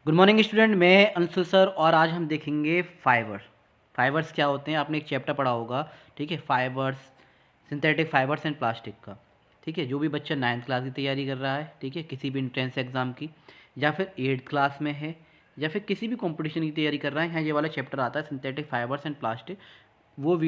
Good morning student, मैं Anshu sir और आज हम देखेंगे फाइबर्स क्या होते हैं। आपने एक चैप्टर पढ़ा होगा, ठीक है, fibres, synthetic fibres and plastic का। ठीक है, जो भी बच्चा 9th क्लास की तैयारी कर रहा है, ठीक है, किसी भी एंट्रेंस एग्ज़ाम की, या फिर 8th क्लास में है, या फिर किसी भी कंपटीशन की तैयारी कर रहा है, यहाँ ये वाला चैप्टर आता है सिंथेटिक फाइबर्स एंड प्लास्टिक। वो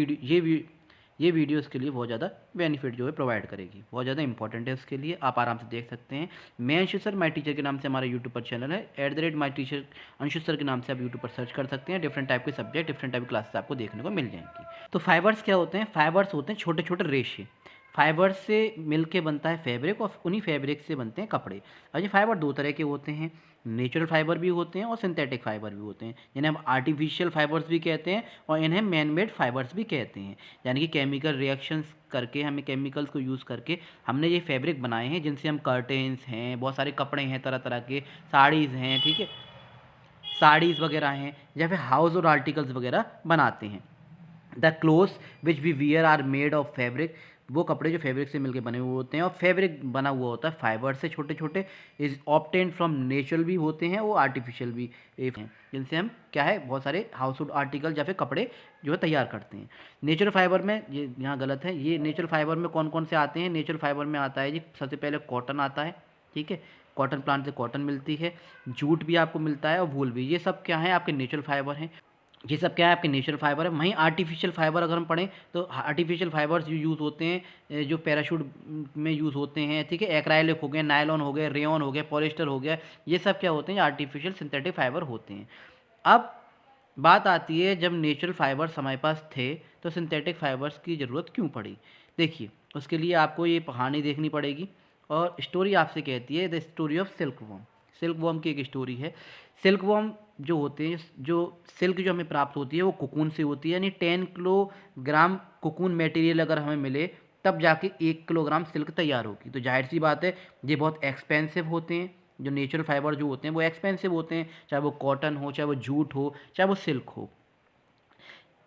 ये वीडियो उसके लिए बहुत ज़्यादा बेनिफिट जो है प्रोवाइड करेगी, बहुत ज़्यादा इंपॉर्टेंट है उसके लिए। आप आराम से देख सकते हैं। मैं अंशु सर, माई टीचर के नाम से हमारा यूट्यूब पर चैनल है, @माई टीचर अंशु सर के नाम से आप यूट्यूब पर सर्च कर सकते हैं। डिफरेंट टाइप के सब्जेक्ट, डिफरेंट टाइप की क्लासेस आपको देखने को मिल जाएंगी। तो फाइबर्स क्या होते हैं? फाइबर्स होते हैं छोटे छोटे रेशे। फाइबर्स से मिलके बनता है फैब्रिक, और उन्हीं फैब्रिक से बनते हैं कपड़े। अब ये फाइबर दो तरह के होते हैं, नेचुरल फाइबर भी होते हैं और सिंथेटिक फाइबर भी होते हैं। जिन्हें हम आर्टिफिशियल फाइबर्स भी कहते हैं और इन्हें मैन मेड फाइबर्स भी कहते हैं। यानी कि केमिकल रिएक्शंस करके, हमें केमिकल्स को यूज़ करके हमने ये फैब्रिक बनाए हैं, जिनसे हम कर्टेंस हैं, बहुत सारे कपड़े हैं, तरह तरह के साड़ीज़ हैं, ठीक है, साड़ीज़ वगैरह हैं, या फिर हाउस और आर्टिकल्स वगैरह बनाते हैं। The cloth which we wear are made of fabric, वो कपड़े जो फैब्रिक से मिलकर बने हुए होते हैं, और फैब्रिक बना हुआ होता है फाइबर से छोटे छोटे। इज ऑब्टेन फ्रॉम नेचुरल भी होते हैं, वो आर्टिफिशियल भी हैं, जिनसे हम क्या है, बहुत सारे हाउस होल्ड आर्टिकल या फिर कपड़े जो है तैयार करते हैं। नेचुरल फाइबर में, ये यहाँ गलत है, ये नेचुरल फाइबर में कौन कौन से आते हैं? नेचुरल फाइबर में आता है जी, सबसे पहले कॉटन आता है, ठीक है, कॉटन प्लांट से कॉटन मिलती है, जूट भी आपको मिलता है और वूल भी। ये सब क्या है? आपके नेचुरल फाइबर हैं। ये सब क्या है? आपके नेचुरल फाइबर है। वहीं आर्टिफिशियल फाइबर अगर हम पढ़ें तो आर्टिफिशियल फाइबर्स जो यूज़ होते हैं, जो पैराशूट में यूज़ होते हैं, ठीक है, एक्राइलिक हो गए, नायलॉन हो गए, रेयॉन हो गया, पॉलिस्टर हो गया, ये सब क्या होते हैं? आर्टिफिशियल सिंथेटिक फाइबर होते हैं। अब बात आती है, जब नेचुरल फाइबर्स हमारे पास थे तो सिंथेटिक फाइबर्स की ज़रूरत क्यों पड़ी? देखिए, उसके लिए आपको ये कहानी देखनी पड़ेगी, और स्टोरी आपसे कहती है the story of silk worm. Silk worm की एक स्टोरी है। सिल्क वॉर्म जो होते हैं, जो सिल्क जो हमें प्राप्त होती है वो कोकून से होती है। यानी 10 किलोग्राम कोकून मटेरियल अगर हमें मिले, तब जाके 1 किलोग्राम सिल्क तैयार होगी। तो जाहिर सी बात है, ये बहुत एक्सपेंसिव होते हैं। जो नेचुरल फाइबर जो होते हैं वो एक्सपेंसिव होते हैं, चाहे वो कॉटन हो, चाहे वो जूट हो, चाहे वो सिल्क हो,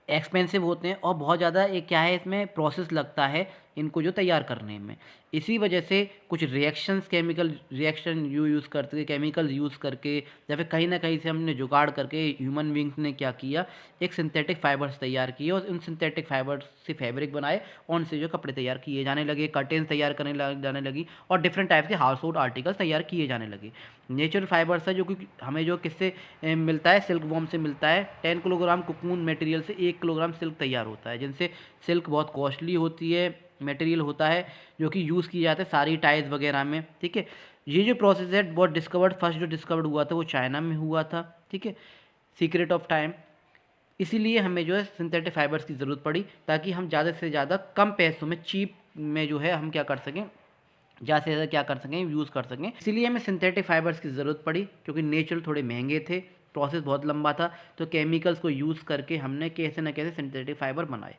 एक्सपेंसिव होते हैं। और बहुत ज़्यादा एक क्या है, इसमें प्रोसेस लगता है इनको जो तैयार करने में। इसी वजह से कुछ रिएक्शंस, केमिकल रिएक्शन यूज़ करके, केमिकल यूज़ करके, या फिर कहीं ना कहीं से हमने जुगाड़ करके ह्यूमन बींग्स ने क्या किया, एक सिंथेटिक फाइबर्स तैयार किए, और उन सिंथेटिक फाइबर्स से फैब्रिक बनाए, और उनसे जो कपड़े तैयार किए जाने लगे, कर्टेंस तैयार जाने लगी, और डिफरेंट टाइप के हाउस होल्ड आर्टिकल्स तैयार किए जाने लगे। नेचुरल फाइबर्स है जो कि हमें जो किससे मिलता है, सिल्क वॉर्म से मिलता है। 10 किलोग्राम कोकून मटेरियल से 1 किलोग्राम सिल्क तैयार होता है, जिनसे सिल्क बहुत कॉस्टली होती है, मटेरियल होता है, जो कि यूज़ किया जाता है सारी टाइज वगैरह में, ठीक है। ये जो प्रोसेस है बहुत डिस्कवर्ड, फर्स्ट जो डिस्कवर्ड हुआ था वो चाइना में हुआ था, ठीक है, सीक्रेट ऑफ टाइम। इसीलिए हमें जो है सिंथेटिक फाइबर्स की ज़रूरत पड़ी, ताकि हम ज़्यादा से ज़्यादा कम पैसों में, चीप में जो है हम क्या कर सकें, ज़्यादा से ज़्यादा क्या कर सकें, यूज़ कर सकें। इसीलिए हमें सिंथेटिक फाइबर्स की ज़रूरत पड़ी, क्योंकि नेचुरल थोड़े महंगे थे, प्रोसेस बहुत लंबा था। तो केमिकल्स को यूज़ करके हमने कैसे न कैसे सिंथेटिक फाइबर बनाए।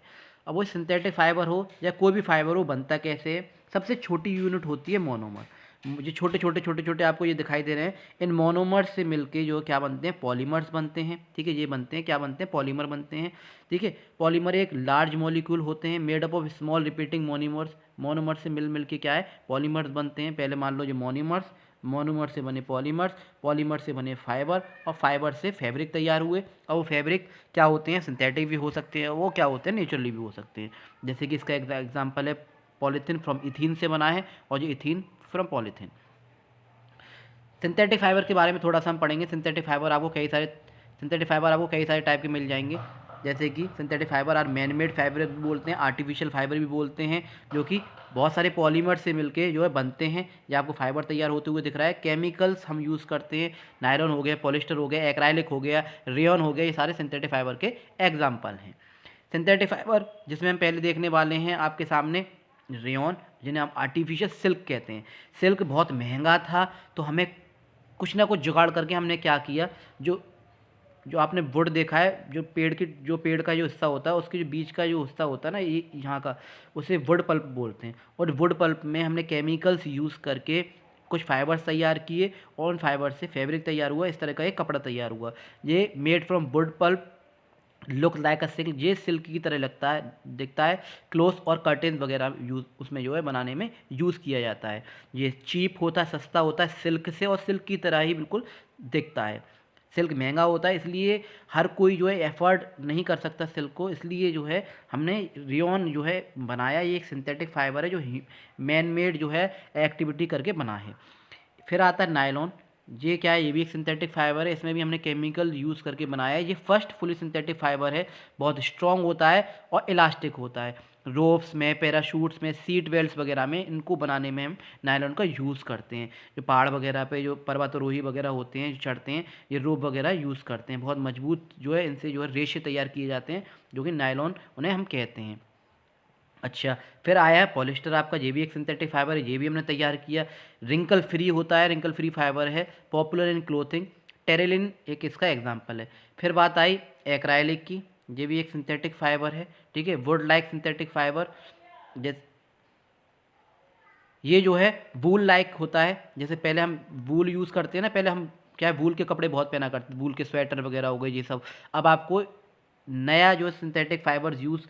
अब वो सिंथेटिक फाइबर हो या कोई भी फाइबर हो, बनता कैसे है? सबसे छोटी यूनिट होती है मोनोमर। मुझे छोटे छोटे छोटे छोटे आपको ये दिखाई दे रहे हैं, इन मोनोमर्स से मिलके जो क्या बनते हैं, पॉलीमर्स बनते हैं, ठीक है। ये बनते हैं, क्या बनते हैं? पॉलीमर बनते हैं, ठीक है। पॉलीमर एक लार्ज मॉलिक्यूल होते हैं, made up of small repeating monomers. Monomer से मिल के क्या है, पॉलीमर्स बनते हैं। पहले मान लो जो मोनोमर्स, मोनोमर से बने पॉलीमर्स, पॉलीमर से बने फाइबर, और फाइबर से फैब्रिक तैयार हुए। और वो फैब्रिक क्या होते हैं? सिंथेटिक भी हो सकते हैं, वो क्या होते हैं? नेचुरली भी हो सकते हैं। जैसे कि इसका एग्जाम्पल है, पॉलीथीन फ्रॉम इथीन से बना है, और जो ethene from polythene. Synthetic fibre के बारे में थोड़ा सा हम पढ़ेंगे। सिंथेटिक फाइबर आपको कई सारे टाइप के मिल जाएंगे। जैसे कि synthetic fibre or man made fibre भी बोलते हैं, आर्टिफिशियल फाइबर भी बोलते हैं, जो कि बहुत सारे पॉलीमर से मिलके जो है बनते हैं। ये आपको फाइबर तैयार होते हुए दिख रहा है। केमिकल्स हम यूज़ करते हैं, नायलॉन हो गया, पॉलिस्टर हो गया, एक्राइलिक हो गया, रेयॉन हो गया, ये सारे सिंथेटिक फाइबर के एग्जाम्पल हैं। सिंथेटिक फाइबर जिसमें हम पहले देखने वाले हैं आपके सामने, रेयॉन, जिन्हें हम आर्टिफिशियल सिल्क कहते हैं। सिल्क बहुत महंगा था, तो हमें कुछ ना कुछ जुगाड़ करके हमने क्या किया, जो जो आपने वुड देखा है, जो पेड़ का जो हिस्सा होता है, उसके जो बीच का जो हिस्सा होता है ना, ये यहाँ का, उसे वुड पल्प बोलते हैं। और वुड पल्प में हमने केमिकल्स यूज़ करके कुछ फाइबर्स तैयार किए, और उन फाइबर से फैब्रिक तैयार हुआ, इस तरह का एक कपड़ा तैयार हुआ। ये made from wood pulp, look like a silk, ये सिल्क की तरह लगता है, दिखता है। क्लोथ और कर्टेन वगैरह यूज़ उसमें जो है बनाने में यूज़ किया जाता है। ये चीप होता है, सस्ता होता है सिल्क से, और सिल्क की तरह ही बिल्कुल दिखता है। सिल्क महंगा होता है, इसलिए हर कोई जो है एफर्ड नहीं कर सकता सिल्क को, इसलिए जो है हमने रेयॉन जो है बनाया। ये एक सिंथेटिक फाइबर है जो मैन मेड जो है एक्टिविटी करके बना है। फिर आता है नायलॉन। ये क्या है, ये भी एक सिंथेटिक फाइबर है, इसमें भी हमने केमिकल यूज़ करके बनाया है। ये फर्स्ट फुली सिंथेटिक फाइबर है, बहुत स्ट्रॉन्ग होता है और इलास्टिक होता है। रोप्स में, पैराशूट्स में, सीट बेल्ट्स वगैरह में इनको बनाने में हम नायलॉन का यूज़ करते हैं। जो पहाड़ वगैरह पे जो पर्वतारोही वगैरह होते हैं, जो चढ़ते हैं, ये रोप वगैरह यूज़ करते हैं। बहुत मजबूत जो है इनसे जो है रेशे तैयार किए जाते हैं, जो कि नायलॉन उन्हें हम कहते हैं। अच्छा, फिर आया है पॉलिस्टर आपका, ये भी एक सिंथेटिक फाइबर है, ये भी हमने तैयार किया। रिंकल फ्री होता है, रिंकल फ्री फाइबर है, पॉपुलर इन क्लोथिंग। टेरेलिन एक इसका एग्जांपल है। फिर बात आई एक्राइलिक की, ये भी एक सिंथेटिक फाइबर है, ठीक है, वुड लाइक सिंथेटिक फाइबर। जैसे ये जो है वूल लाइक होता है, जैसे पहले हम वूल यूज़ करते हैं ना, पहले हम क्या है वूल के कपड़े बहुत पहना करते, वूल के स्वेटर वगैरह हो गए ये सब। अब आपको नया जो सिंथेटिक फाइबर्स यूज़,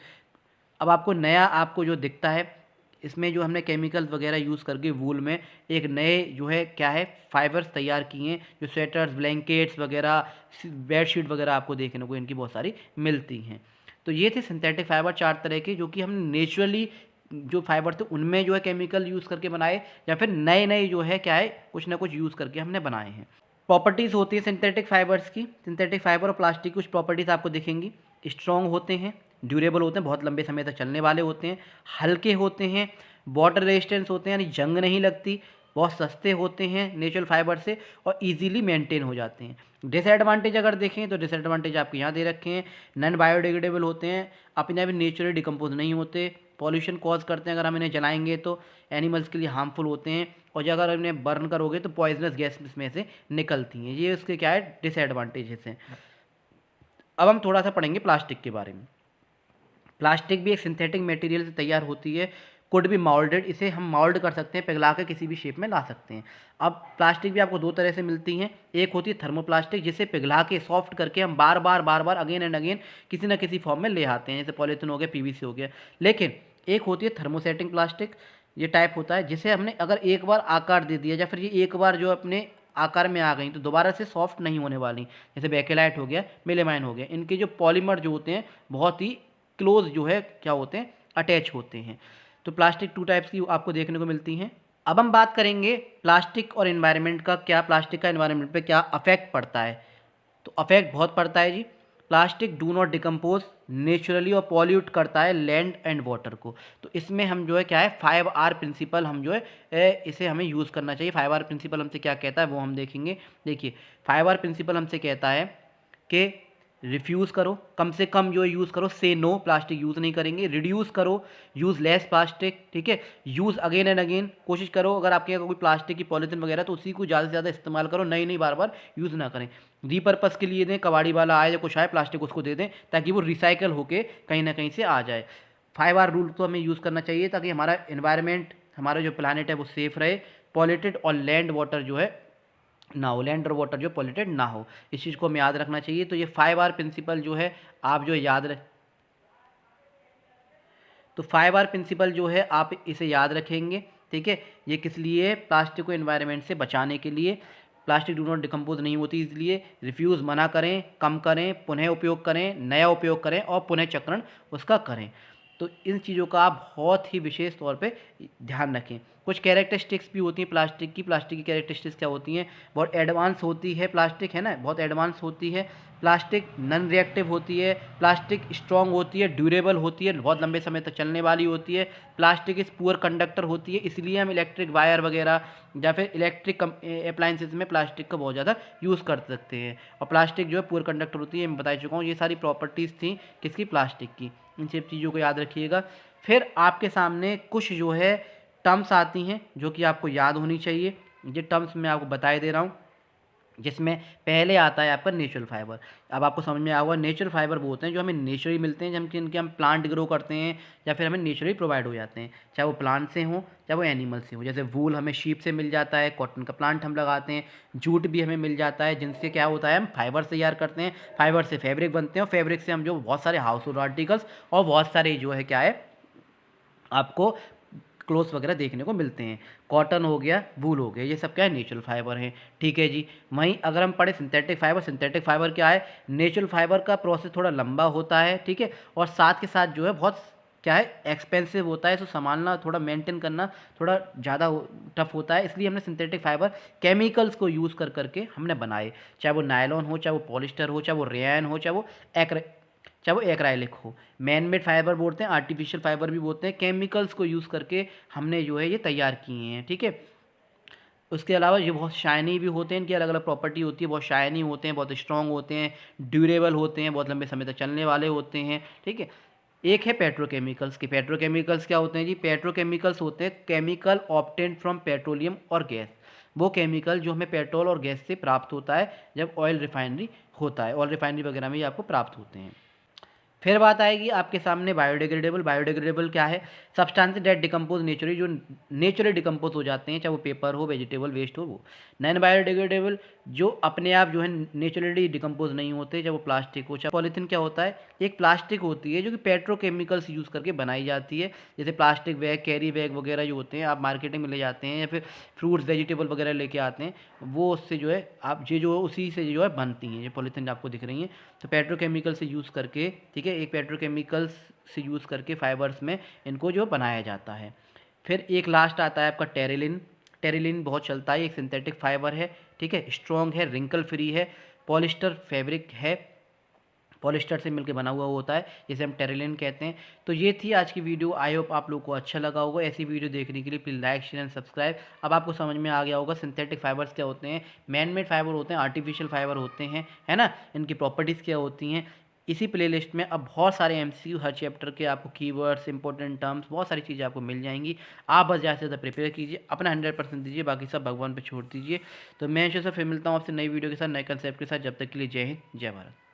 अब आपको नया आपको जो दिखता है, इसमें जो हमने केमिकल्स वगैरह यूज़ करके वूल में एक नए जो है क्या है फाइबर्स तैयार किए हैं, जो स्वेटर्स, ब्लैंकेट्स वगैरह, बेडशीट वगैरह आपको देखने को इनकी बहुत सारी मिलती हैं। तो ये थे सिंथेटिक फाइबर 4 तरह के, जो कि हमने नेचुरली जो फाइबर थे उनमें जो है केमिकल यूज़ करके बनाए, या फिर नए नए जो है क्या है कुछ ना कुछ यूज़ करके हमने बनाए हैं। प्रॉपर्टीज़ होती है सिंथेटिक फाइबर्स की। सिंथेटिक फाइबर और प्लास्टिक की कुछ प्रॉपर्टीज़ आपको दिखेंगी। स्ट्रॉन्ग होते हैं, ड्यूरेबल होते हैं, बहुत लंबे समय तक चलने वाले होते हैं, हल्के होते हैं, वाटर रेजिस्टेंस होते हैं, यानी जंग नहीं लगती, बहुत सस्ते होते हैं नेचुरल फाइबर से, और इजीली मेंटेन हो जाते हैं। डिसएडवांटेज अगर देखें तो डिसएडवांटेज आपके यहाँ दे रखे हैं। नॉन बायोडिग्रेडेबल होते हैं, अपने आप नेचुरली डिकम्पोज नहीं होते, पॉल्यूशन कॉज करते हैं, अगर हम इन्हें जलाएंगे तो एनिमल्स के लिए हार्मफुल होते हैं, और जो अगर इन्हें बर्न करोगे तो पॉइजनस गैस इसमें से निकलती हैं। ये उसके क्या है डिसएडवांटेजेस हैं। अब हम थोड़ा सा पढ़ेंगे प्लास्टिक के बारे में। प्लास्टिक भी एक सिंथेटिक मटेरियल से तैयार होती है, कुड बी माउल्डेड, इसे हम माउल्ड कर सकते हैं, पिघला के किसी भी शेप में ला सकते हैं। अब प्लास्टिक भी आपको 2 तरह से मिलती हैं। एक होती है थर्मोप्लास्टिक, जिसे पिघला के सॉफ्ट करके हम बार बार अगेन एंड अगेन किसी न किसी फॉर्म में ले आते हैं, जैसे पॉलीथीन हो गया, पीवीसी हो गया। लेकिन एक होती है थर्मोसेटिंग प्लास्टिक, ये टाइप होता है जिसे हमने अगर एक बार आकार दे दिया, या फिर ये एक बार जो अपने आकार में आ गई तो दोबारा से सॉफ्ट नहीं होने वाली। जैसे बेकेलाइट हो गया, मेलेमाइन हो गया, इनके जो पॉलीमर जो होते हैं बहुत ही क्लोज जो है क्या होते हैं अटैच होते हैं। तो प्लास्टिक 2 टाइप्स की आपको देखने को मिलती हैं। अब हम बात करेंगे प्लास्टिक और एनवायरनमेंट का, क्या प्लास्टिक का एनवायरनमेंट पे क्या अफेक्ट पड़ता है। तो अफेक्ट बहुत पड़ता है जी। Plastic do not decompose naturally और पॉल्यूट करता है लैंड एंड वाटर को। तो इसमें हम जो है क्या है 5R प्रिंसिपल हम जो है इसे हमें यूज़ करना चाहिए। 5R प्रिंसिपल हमसे क्या कहता है वो हम देखेंगे। देखिए 5R प्रिंसिपल हमसे कहता है कि रिफ्यूज़ करो, कम से कम जो यूज़ करो, से नो प्लास्टिक यूज़ नहीं करेंगे। रिड्यूस करो, यूज़ लेस प्लास्टिक, ठीक है। यूज़ अगेन एंड अगेन, कोशिश करो अगर आपके यहाँ कोई प्लास्टिक की पॉलीथीन वगैरह तो उसी को ज़्यादा से ज़्यादा इस्तेमाल करो, नई नई बार बार यूज़ ना करें। रीपर्पज़ के लिए दें, कबाड़ी वाला आए या कुछ आए प्लास्टिक उसको दे दें, ताकि वो रिसाइकल होके कहीं ना कहीं से आ जाए। 5R रूल तो हमें यूज़ करना चाहिए, ताकि हमारा इन्वायरमेंट, हमारा जो प्लानट है वो सेफ रहे, पॉल्यूटेड और लैंड वाटर जो है ना हो, लैंड और वाटर जो पॉल्यूटेड ना हो। इस चीज़ को हमें याद रखना चाहिए। तो ये 5R प्रिंसिपल जो है आप जो याद रख तो 5R प्रिंसिपल जो है आप इसे याद रखेंगे, ठीक है। ये किस लिए, प्लास्टिक को एनवायरनमेंट से बचाने के लिए। प्लास्टिक डू नॉट डिकम्पोज नहीं होती, इसलिए रिफ्यूज़ मना करें, कम करें, पुनः उपयोग करें, नया उपयोग करें और पुनः चक्रण उसका करें। तो इन चीज़ों का आप बहुत ही विशेष तौर पे ध्यान रखें। कुछ कैरेक्टरिस्टिक्स भी होती हैं प्लास्टिक की। प्लास्टिक की कैरेक्टरिस्टिक्स क्या होती हैं, बहुत एडवांस होती है प्लास्टिक, है ना, बहुत एडवांस होती है प्लास्टिक, नॉन रिएक्टिव होती है प्लास्टिक, स्ट्रॉन्ग होती है, ड्यूरेबल होती है, बहुत लंबे समय तक चलने वाली होती है। प्लास्टिक इस पुअर कंडक्टर होती है, इसलिए हम इलेक्ट्रिक वायर वगैरह या फिर इलेक्ट्रिक अप्लाइंसेस में प्लास्टिक का बहुत ज़्यादा यूज़ कर सकते हैं। और प्लास्टिक जो है पुअर कंडक्टर होती है, मैं बता चुका हूँ। ये सारी प्रॉपर्टीज़ थी किसकी, प्लास्टिक की। इन सब चीज़ों को याद रखिएगा। फिर आपके सामने कुछ जो है टर्म्स आती हैं जो कि आपको याद होनी चाहिए। ये टर्म्स मैं आपको बताए दे रहा हूँ, जिसमें पहले आता है आपका नेचुरल फाइबर। अब आपको समझ में आया होगा, नेचुरल फाइबर वो होते हैं जो हमें नेचुरली मिलते हैं, जिनके हम प्लांट ग्रो करते हैं या फिर हमें नेचुरली प्रोवाइड हो जाते हैं, चाहे वो प्लांट से हों चाहे वो एनिमल से हो। जैसे वूल हमें शीप से मिल जाता है, कॉटन का प्लांट हम लगाते हैं, जूट भी हमें मिल जाता है, जिनसे क्या होता है हम फाइबर तैयार करते हैं, फाइबर से फैब्रिक बनते हैं, और फैब्रिक से हम जो बहुत सारे हाउस होल्ड आर्टिकल्स और बहुत सारे जो है क्या है आपको क्लोथ्स वगैरह देखने को मिलते हैं। कॉटन हो गया, वूल हो गया, ये सब क्या है, नेचुरल फाइबर हैं। ठीक है जी। वहीं अगर हम पढ़े सिंथेटिक फाइबर, सिंथेटिक फाइबर क्या है, नेचुरल फाइबर का प्रोसेस थोड़ा लंबा होता है, ठीक है, और साथ के साथ जो है बहुत क्या है, एक्सपेंसिव होता है, इसको संभालना थोड़ा मेंटेन करना थोड़ा ज़्यादा टफ होता है। इसलिए हमने सिंथेटिक फाइबर केमिकल्स को यूज़ कर करके हमने बनाए, चाहे वो नायलॉन हो, चाहे वो पॉलिस्टर हो, चाहे वो रेयन हो, चाहे वो एक्राइलिक हो। मैन मेड फाइबर बोलते हैं, आर्टिफिशियल फाइबर भी बोलते हैं, केमिकल्स को यूज़ करके हमने जो है ये तैयार किए हैं। ठीक है। उसके अलावा ये बहुत शाइनी भी होते हैं, इनकी अलग अलग प्रॉपर्टी होती है, बहुत शाइनी होते हैं, बहुत स्ट्रॉन्ग होते हैं, ड्यूरेबल होते हैं, बहुत लंबे समय तक चलने वाले होते हैं। ठीक है। एक है पेट्रोकेमिकल्स की। पेट्रोकेमिकल्स क्या होते हैं जी, पेट्रोकेमिकल्स होते हैं केमिकल ऑब्टेन्ड फ्रॉम पेट्रोलियम और गैस। वो केमिकल जो हमें पेट्रोल और गैस से प्राप्त होता है जब ऑयल रिफाइनरी होता है, ऑयल रिफाइनरी वगैरह में ये आपको प्राप्त होते हैं। फिर बात आएगी आपके सामने बायोडिग्रेडेबल। बायोडिग्रेडेबल क्या है, सब्सटेंस डेट डिकम्पोज नेचुरली, जो नेचुरली डिकम्पोज हो जाते हैं, चाहे वो पेपर हो, वेजिटेबल वेस्ट हो वो। नॉन बायोडिग्रेडेबल जो अपने आप जो है नेचुरली डिकम्पोज नहीं होते, चाहे वो प्लास्टिक हो, चाहे पॉलीथीन क्या होता है, एक प्लास्टिक होती है जो कि पेट्रोकेमिकल्स यूज़ करके बनाई जाती है। जैसे प्लास्टिक बैग, कैरी बैग वगैरह जो होते हैं आप मार्केटिंग में ले जाते हैं, या फिर फ्रूट्स वेजिटेबल वगैरह लेके आते हैं, वो उससे जो है आप ये जो उसी से जो है बनती हैं, ये पॉलीथीन आपको दिख रही हैं। तो पेट्रोकेमिकल से यूज़ करके, ठीक है, एक पेट्रोकेमिकल्स से यूज़ करके फाइबर्स में इनको जो बनाया जाता है। फिर एक लास्ट आता है आपका टेरिलिन। टेरिलिन बहुत चलता है, एक सिंथेटिक फाइबर है, ठीक है, स्ट्रॉन्ग है, रिंकल फ्री है, पॉलिस्टर फैब्रिक है, पॉलिस्टर से मिलकर बना हुआ होता है, जिसे हम टेरिलिन कहते हैं। तो ये थी आज की वीडियो, आई होप आप लोग को अच्छा लगा होगा। ऐसी वीडियो देखने के लिए please like share and subscribe. अब आपको समझ में आ गया होगा सिंथेटिक फाइबर्स क्या होते हैं, मैन मेड फाइबर होते हैं, आर्टिफिशियल फाइबर होते हैं, है ना, इनकी प्रॉपर्टीज़ क्या होती हैं। इसी प्लेलिस्ट में अब बहुत सारे एमसीक्यू हर चैप्टर के, आपको कीवर्ड्स, इंपॉर्टेंट टर्म्स, बहुत सारी चीज़ें आपको मिल जाएंगी। आप बस ज़्यादा से ज़्यादा प्रिपेयर कीजिए, अपना 100% दीजिए, बाकी सब भगवान पे छोड़ दीजिए। तो मैं फिर मिलता हूँ आपसे नई वीडियो के साथ, नए कंसेप्ट के साथ। जब तक के लिए जय हिंद, जय भारत।